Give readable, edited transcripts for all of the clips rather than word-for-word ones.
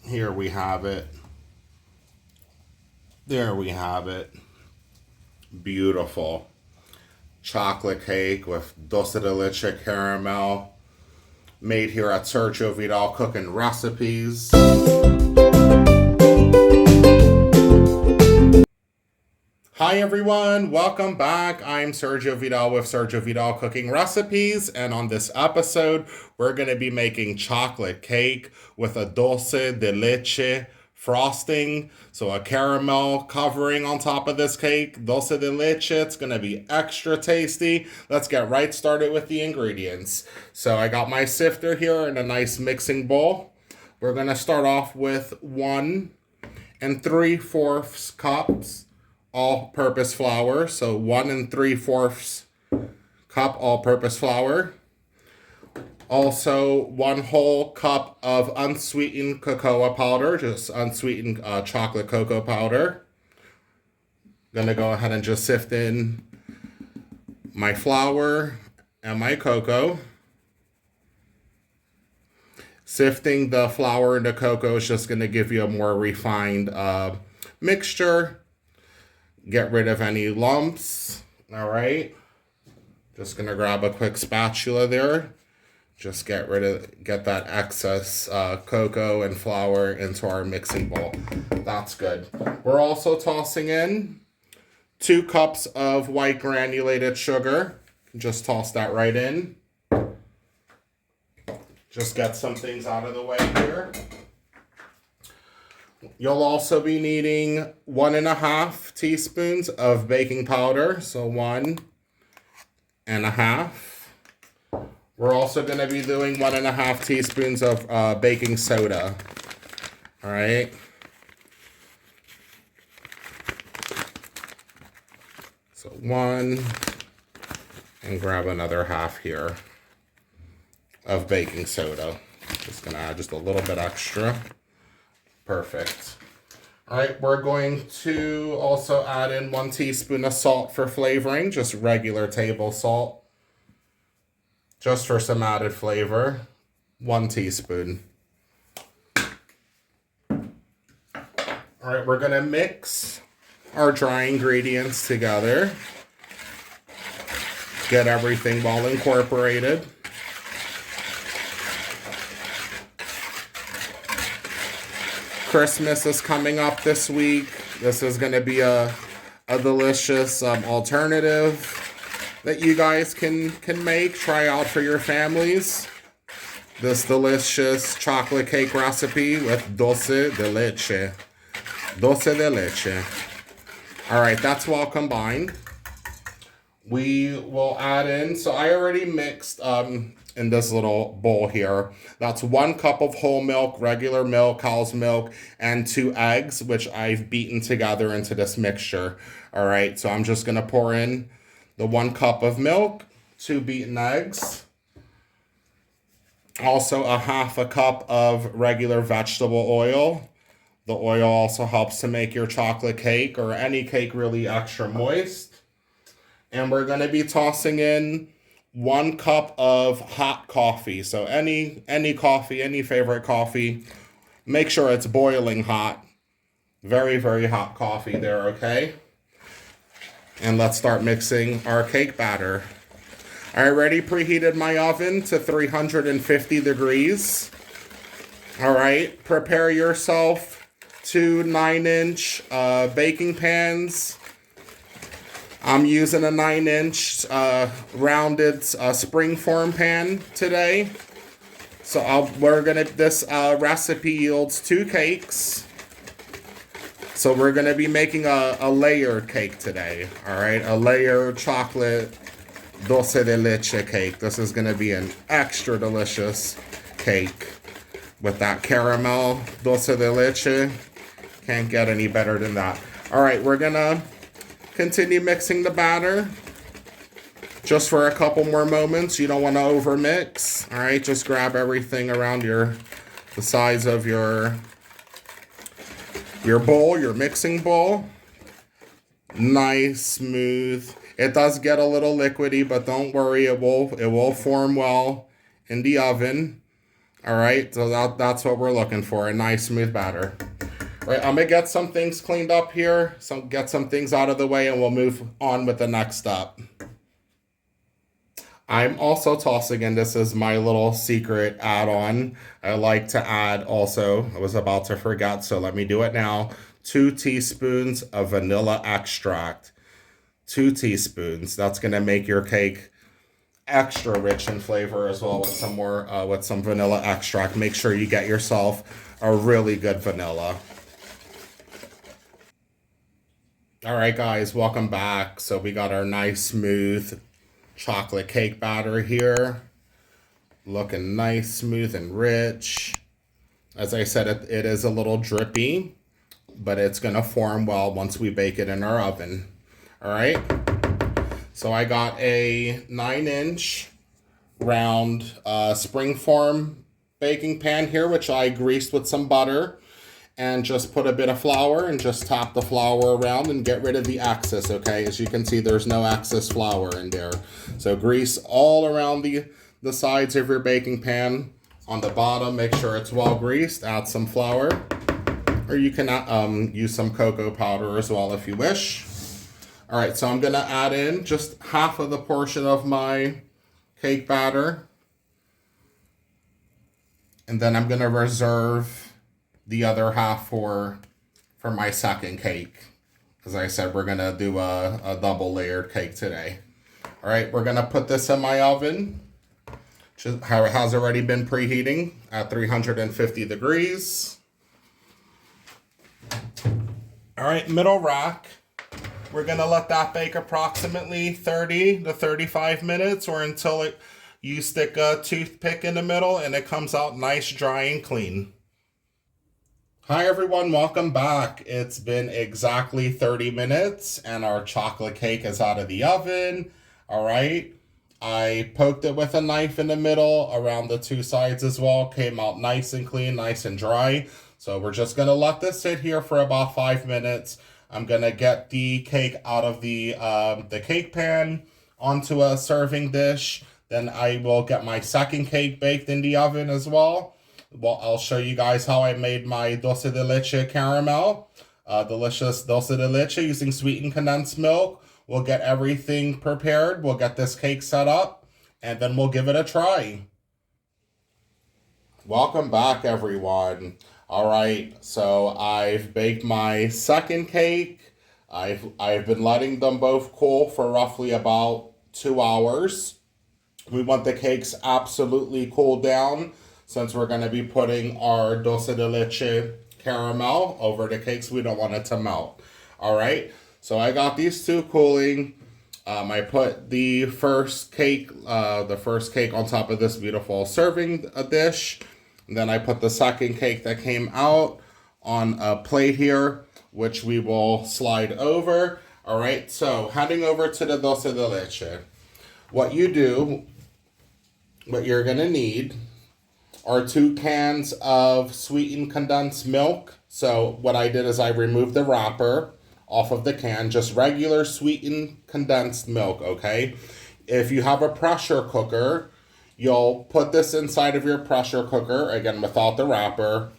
Here we have it. There we have it. Beautiful. Chocolate cake with Dulce de Leche Caramel. Made here at Sergio Vidal Cooking Recipes. Hi everyone, welcome back. I'm Sergio Vidal with Sergio Vidal Cooking Recipes, and on this episode, we're going to be making chocolate cake with a dulce de leche frosting, so a caramel covering on top of this cake. Dulce de leche, it's going to be extra tasty. Let's get right started with the ingredients. So I got my sifter here in a nice mixing bowl. We're going to start off with 1 3/4 cups all-purpose flour, so 1 3/4 cup all-purpose flour. Also, 1 whole cup of unsweetened cocoa powder, just unsweetened chocolate cocoa powder. Gonna go ahead and just sift in my flour and my cocoa. Sifting the flour and the cocoa is just gonna give you a more refined mixture. Get rid of any lumps. All right. Just gonna grab a quick spatula there. Just get that excess cocoa and flour into our mixing bowl. That's good. We're also tossing in 2 cups of white granulated sugar. Just toss that right in. Just get some things out of the way here. You'll also be needing 1 1/2 teaspoons of baking powder. So 1 1/2. We're also going to be doing 1 1/2 teaspoons of baking soda. All right. So 1, and grab another half here of baking soda. Just going to add just a little bit extra. Perfect. All right, we're going to also add in 1 teaspoon of salt for flavoring, just regular table salt. Just for some added flavor, 1 teaspoon. All right, we're gonna mix our dry ingredients together. Get everything well incorporated. Christmas is coming up this week. This is going to be a delicious alternative that you guys can make. Try out for your families. This delicious chocolate cake recipe with dulce de leche. Dulce de leche. All right, that's well combined. We will add in, so I already mixed in this little bowl here. That's 1 cup of whole milk, regular milk, cow's milk, and 2 eggs, which I've beaten together into this mixture. All right, so I'm just gonna pour in the 1 cup of milk, 2 beaten eggs. Also a 1/2 cup of regular vegetable oil. The oil also helps to make your chocolate cake or any cake really extra moist. And we're gonna be tossing in 1 cup of hot coffee. So any coffee, any favorite coffee, make sure it's boiling hot. Very, very hot coffee there, okay? And let's start mixing our cake batter. I already preheated my oven to 350 degrees. All right, prepare yourself 2 9-inch baking pans. I'm using a 9-inch rounded springform pan today. So this recipe yields 2 cakes. So we're gonna be making a layered cake today. All right, a layered chocolate dulce de leche cake. This is gonna be an extra delicious cake with that caramel dulce de leche. Can't get any better than that. All right, we're gonna continue mixing the batter just for a couple more moments. You don't want to over mix. All right, just grab everything around the size of your bowl, your mixing bowl. Nice, smooth. It does get a little liquidy, but don't worry, it will form well in the oven. All right, so that's what we're looking for, a nice smooth batter. All right, I'm gonna get some things cleaned up here, get some things out of the way, and we'll move on with the next step. I'm also tossing in, this is my little secret add-on. I like to add also, I was about to forget, so let me do it now. 2 teaspoons of vanilla extract. 2 teaspoons. That's gonna make your cake extra rich in flavor as well with some more with some vanilla extract. Make sure you get yourself a really good vanilla. All right, guys, welcome back. So we got our nice smooth chocolate cake batter here, looking nice, smooth, and rich. As I said, it is a little drippy, but it's gonna form well once we bake it in our oven. All right, so I got a 9-inch round springform baking pan here, which I greased with some butter, and just put a bit of flour and just tap the flour around and get rid of the excess. Okay, as you can see, there's no excess flour in there. So grease all around the sides of your baking pan. On the bottom, make sure it's well greased. Add some flour, or you can use some cocoa powder as well if you wish. All right, so I'm gonna add in just half of the portion of my cake batter, and then I'm gonna reserve the other half for my second cake. As I said, we're gonna do a double layered cake today. All right, we're gonna put this in my oven. It has already been preheating at 350 degrees. All right, middle rack. We're gonna let that bake approximately 30 to 35 minutes, or until you stick a toothpick in the middle and it comes out nice, dry, and clean. Hi everyone, welcome back. It's been exactly 30 minutes and our chocolate cake is out of the oven. All right, I poked it with a knife in the middle around the 2 sides as well. Came out nice and clean, nice and dry. So we're just gonna let this sit here for about 5 minutes. I'm gonna get the cake out of the cake pan onto a serving dish. Then I will get my second cake baked in the oven as well. Well, I'll show you guys how I made my Dulce de Leche Caramel. Delicious Dulce de Leche using sweetened condensed milk. We'll get everything prepared. We'll get this cake set up, and then we'll give it a try. Welcome back, everyone. All right, so I've baked my second cake. I've been letting them both cool for roughly about 2 hours. We want the cakes absolutely cooled down, since we're going to be putting our Dulce de Leche caramel over the cakes. We don't want it to melt. All right, so I got these two cooling. I put the first cake on top of this beautiful serving dish. And then I put the second cake that came out on a plate here, which we will slide over. All right, so heading over to the Dulce de Leche. What you're gonna need are 2 cans of sweetened condensed milk. So what I did is I removed the wrapper off of the can, just regular sweetened condensed milk, okay? If you have a pressure cooker, you'll put this inside of your pressure cooker, again, without the wrapper,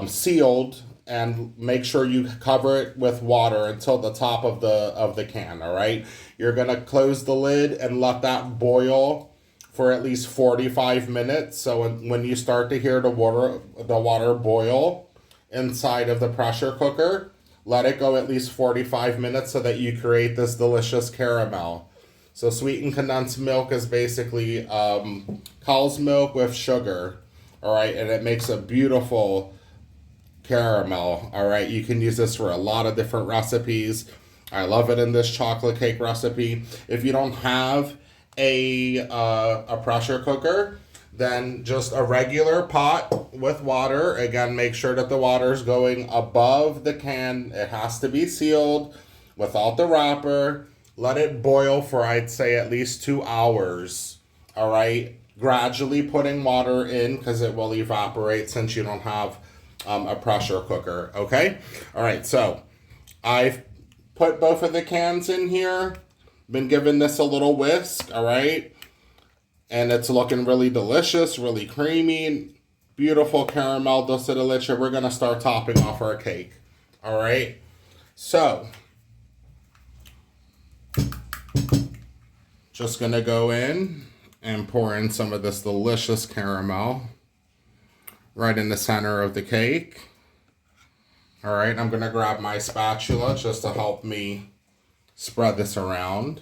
sealed, and make sure you cover it with water until the top of the can, all right? You're gonna close the lid and let that boil for at least 45 minutes. So when you start to hear the water boil inside of the pressure cooker, let it go at least 45 minutes so that you create this delicious caramel. So sweetened condensed milk is basically cow's milk with sugar, all right? And it makes a beautiful caramel, all right? You can use this for a lot of different recipes. I love it in this chocolate cake recipe. If you don't have a pressure cooker, then just a regular pot with water. Again, make sure that the water is going above the can. It has to be sealed without the wrapper. Let it boil for, I'd say, at least 2 hours. All right, gradually putting water in because it will evaporate since you don't have a pressure cooker. Okay, all right, so I've put both of the cans in here, been giving this a little whisk, all right, and it's looking really delicious, really creamy. beautiful caramel dulce de leche. We're going to start topping off our cake. All right. So, just going to go in and pour in some of this delicious caramel right in the center of the cake. All right, I'm going to grab my spatula just to help me spread this around.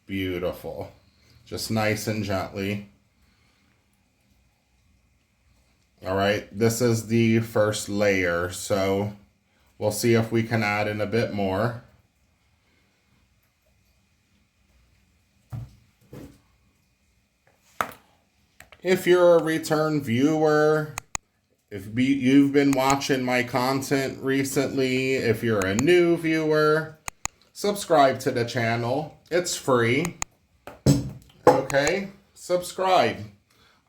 Beautiful. Just nice and gently. All right, this is the first layer, so we'll see if we can add in a bit more. If you're a return viewer, if you've been watching my content recently, if you're a new viewer, subscribe to the channel. It's free. Okay, subscribe.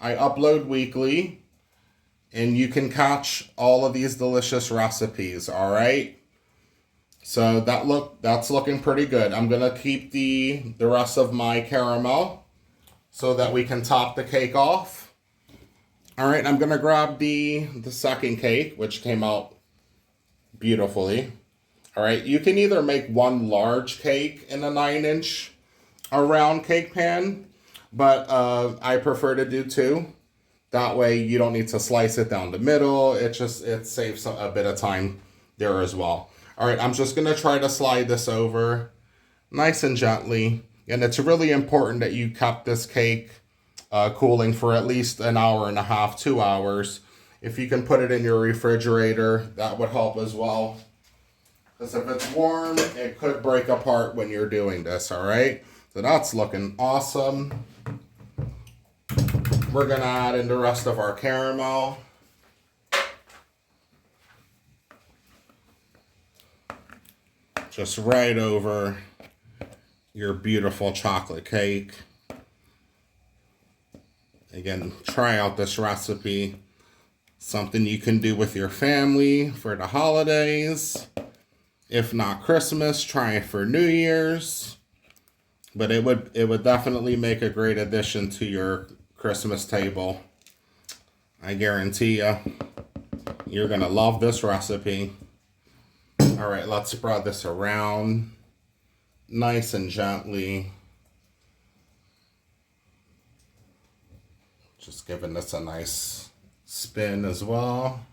I upload weekly, and you can catch all of these delicious recipes, all right? So that's looking pretty good. I'm going to keep the rest of my caramel so that we can top the cake off. All right, I'm going to grab the second cake, which came out beautifully. All right, you can either make one large cake in a 9-inch round cake pan, but I prefer to do two. That way you don't need to slice it down the middle. It saves a bit of time there as well. All right, I'm just going to try to slide this over nice and gently. And it's really important that you kept this cake cooling for at least an hour and a half, 2 hours. If you can put it in your refrigerator, that would help as well. Because if it's warm, it could break apart when you're doing this, all right? So that's looking awesome. We're going to add in the rest of our caramel. Just right over your beautiful chocolate cake. Again, try out this recipe. Something you can do with your family for the holidays. If not Christmas, try it for New Year's. But it would definitely make a great addition to your Christmas table. I guarantee you, you're going to love this recipe. All right, let's spread this around nice and gently. Just giving this a nice spin as well.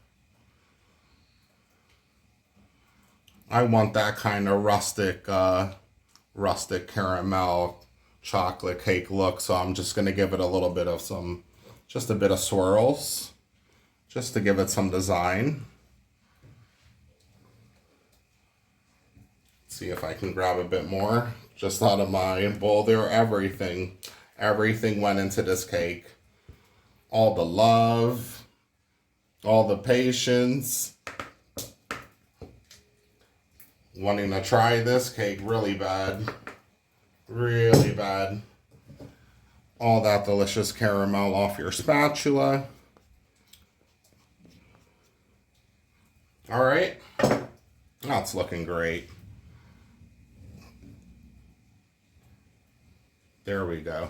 I want that kind of rustic caramel chocolate cake look, so I'm just going to give it a little bit of just a bit of swirls, just to give it some design. See if I can grab a bit more just out of my bowl there. Everything went into this cake. All the love, all the patience, wanting to try this cake really bad, really bad. All that delicious caramel off your spatula. All right, that's looking great. There we go.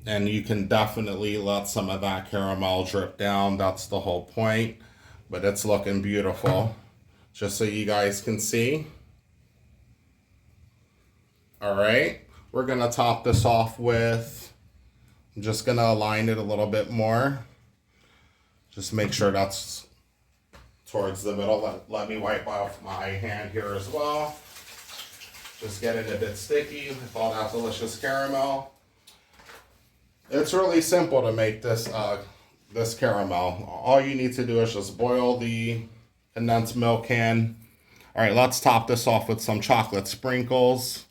And you can definitely let some of that caramel drip down. That's the whole point. But it's looking beautiful. Just so you guys can see. All right. We're going to top this off with, I'm just going to align it a little bit more. Just make sure that's towards the middle. Let me wipe off my hand here as well. Just getting a bit sticky with all that delicious caramel. It's really simple to make this this caramel. All you need to do is just boil the condensed milk can. All right, let's top this off with some chocolate sprinkles.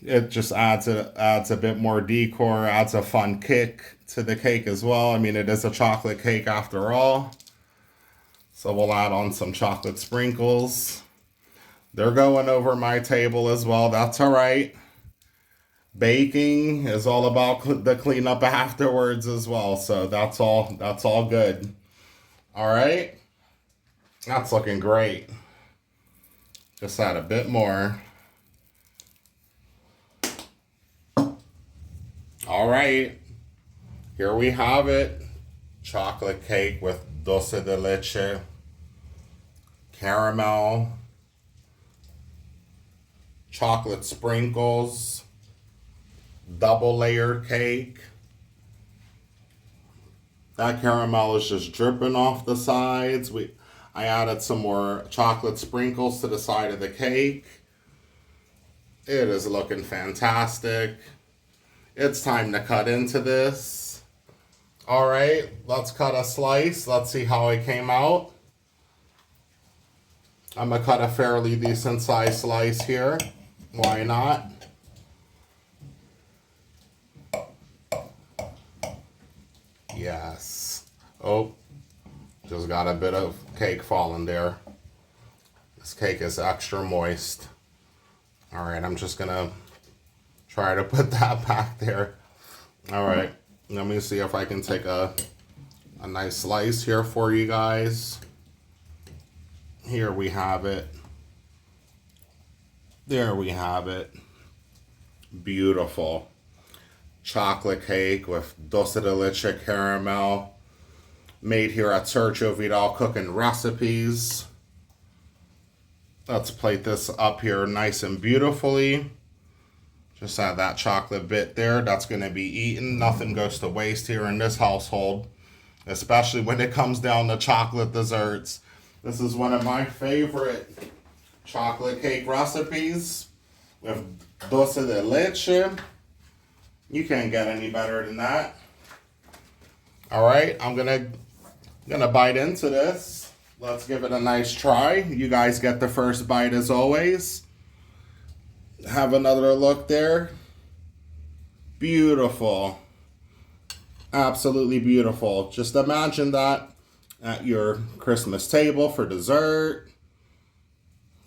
It just adds a bit more decor, adds a fun kick to the cake as well. I mean, it is a chocolate cake after all. So we'll add on some chocolate sprinkles. They're going over my table as well. That's all right. Baking is all about the cleanup afterwards as well. So that's all good. All right. That's looking great. Just add a bit more. All right, here we have it. Chocolate cake with Dulce de Leche Caramel, chocolate sprinkles, double layered cake. That caramel is just dripping off the sides. I added some more chocolate sprinkles to the side of the cake. It is looking fantastic. It's time to cut into this. All right, let's cut a slice. Let's see how it came out. I'm gonna cut a fairly decent sized slice here. Why not? Yes. Oh, just got a bit of cake falling there. This cake is extra moist. All right, I'm just gonna try to put that back there. All right, let me see if I can take a nice slice here for you guys. Here we have it. There we have it. Beautiful. Chocolate cake with Dulce de Leche Caramel. Made here at Sergio Vidal Cooking Recipes. Let's plate this up here nice and beautifully. Just add that chocolate bit there. That's going to be eaten. Nothing goes to waste here in this household. Especially when it comes down to chocolate desserts. This is one of my favorite chocolate cake recipes with Dulce de Leche. You can't get any better than that. All right, I'm gonna bite into this. Let's give it a nice try. You guys get the first bite as always. Have another look there. Beautiful. Absolutely beautiful. Just imagine that at your Christmas table for dessert,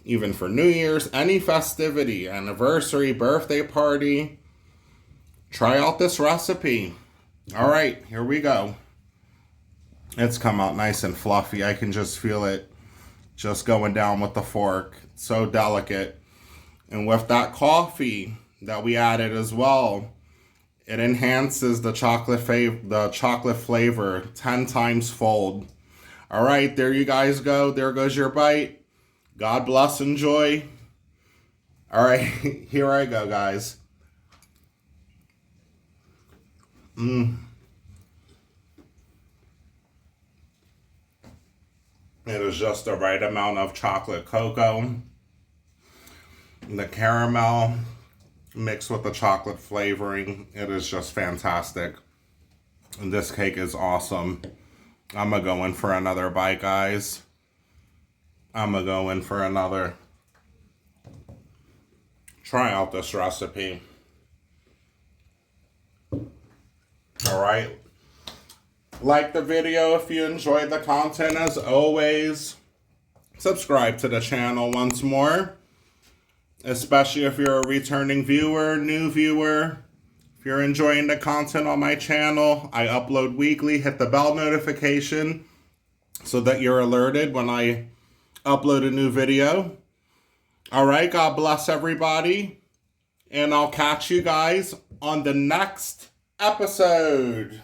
even for New Year's, any festivity, anniversary, birthday party. Try out this recipe. All right, here we go. It's come out nice and fluffy. I can just feel it just going down with the fork. So delicate. And with that coffee that we added as well, it enhances the chocolate flavor 10 times fold. All right, there you guys go. There goes your bite. God bless, enjoy. All right, here I go, guys. It is just the right amount of chocolate cocoa. The caramel mixed with the chocolate flavoring. It is just fantastic. And this cake is awesome. I'm gonna go in for another bite, guys. I'm gonna go in for another. Try out this recipe. All right. Like the video if you enjoyed the content as always. Subscribe to the channel once more. Especially if you're a returning viewer, new viewer. If you're enjoying the content on my channel, I upload weekly. Hit the bell notification so that you're alerted when I upload a new video. All right, God bless everybody. And I'll catch you guys on the next episode.